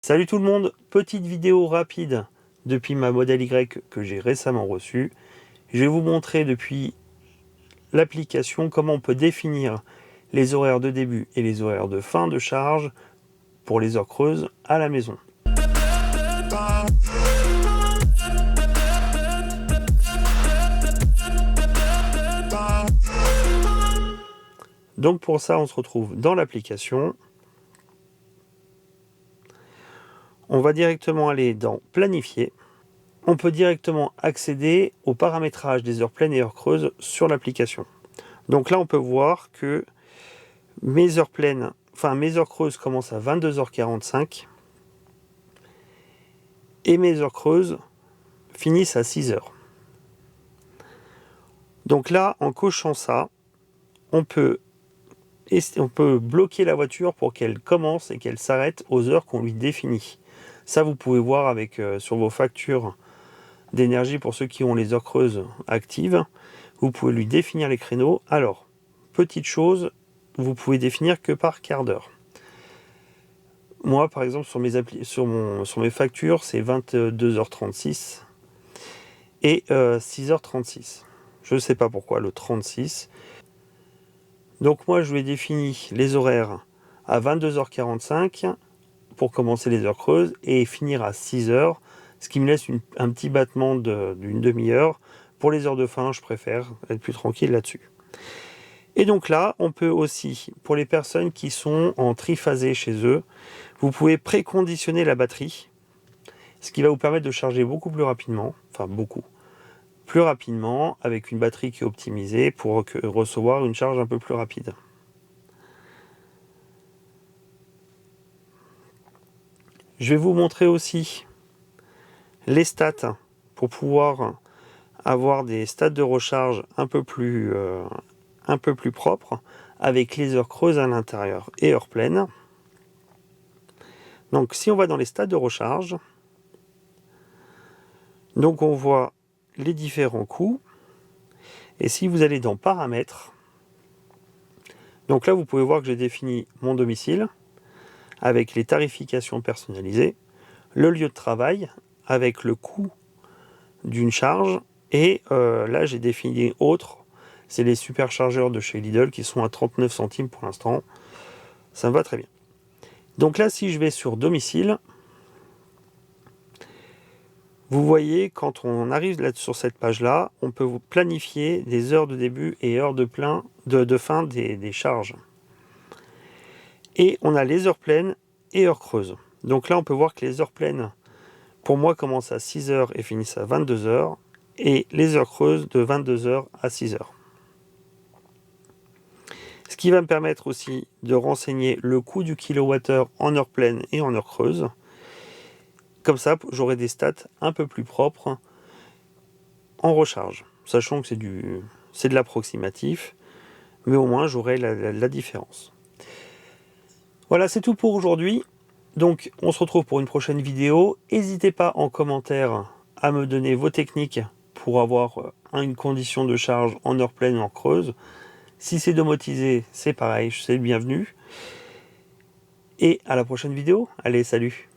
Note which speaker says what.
Speaker 1: Salut tout le monde, petite vidéo rapide depuis ma Model Y que j'ai récemment reçue. Je vais vous montrer depuis l'application comment on peut définir les horaires de début et les horaires de fin de charge pour les heures creuses à la maison. Donc pour ça, on se retrouve dans l'application. On va directement aller dans Planifier. On peut directement accéder au paramétrage des heures pleines et heures creuses sur l'application. Donc là, on peut voir que mes heures pleines, mes heures creuses commencent à 22h45 et mes heures creuses finissent à 6h. Donc là, en cochant ça, on peut bloquer la voiture pour qu'elle commence et qu'elle s'arrête aux heures qu'on lui définit. Ça, vous pouvez voir avec sur vos factures d'énergie pour ceux qui ont les heures creuses actives. Vous pouvez lui définir les créneaux. Alors, petite chose, vous pouvez définir que par quart d'heure. Moi, par exemple, sur mes factures, c'est 22h36 et 6h36. Je ne sais pas pourquoi le 36. Donc moi, je lui ai défini les horaires à 22h45 pour commencer les heures creuses et finir à 6h, ce qui me laisse un petit battement d'une demi-heure. Pour les heures de fin, je préfère être plus tranquille là-dessus. Et donc là, on peut aussi, pour les personnes qui sont en triphasé chez eux, vous pouvez préconditionner la batterie, ce qui va vous permettre de charger beaucoup plus rapidement, plus rapidement, avec une batterie qui est optimisée pour recevoir une charge un peu plus rapide. Je vais vous montrer aussi les stats pour pouvoir avoir des stats de recharge un peu plus propres avec les heures creuses à l'intérieur et heures pleines. Donc si on va dans les stats de recharge, donc on voit les différents coûts. Et si vous allez dans paramètres, donc là vous pouvez voir que j'ai défini mon domicile avec les tarifications personnalisées, le lieu de travail avec le coût d'une charge, et là j'ai défini autre, c'est les superchargeurs de chez Lidl qui sont à 39 centimes pour l'instant. Ça me va très bien. Donc là, si je vais sur domicile, vous voyez, quand on arrive là sur cette page-là, on peut vous planifier des heures de début et heures de fin des charges. Et on a les heures pleines et heures creuses. Donc là, on peut voir que les heures pleines, pour moi, commencent à 6h et finissent à 22h, et les heures creuses de 22h à 6h. Ce qui va me permettre aussi de renseigner le coût du kilowattheure en heure pleine et en heure creuse. Comme ça, j'aurai des stats un peu plus propres en recharge, sachant que c'est de l'approximatif, mais au moins j'aurai la différence. Voilà, c'est tout pour aujourd'hui. Donc, on se retrouve pour une prochaine vidéo. N'hésitez pas en commentaire à me donner vos techniques pour avoir une condition de charge en heure pleine ou en creuse. Si c'est domotisé, c'est pareil, c'est le bienvenu. Et à la prochaine vidéo. Allez, salut!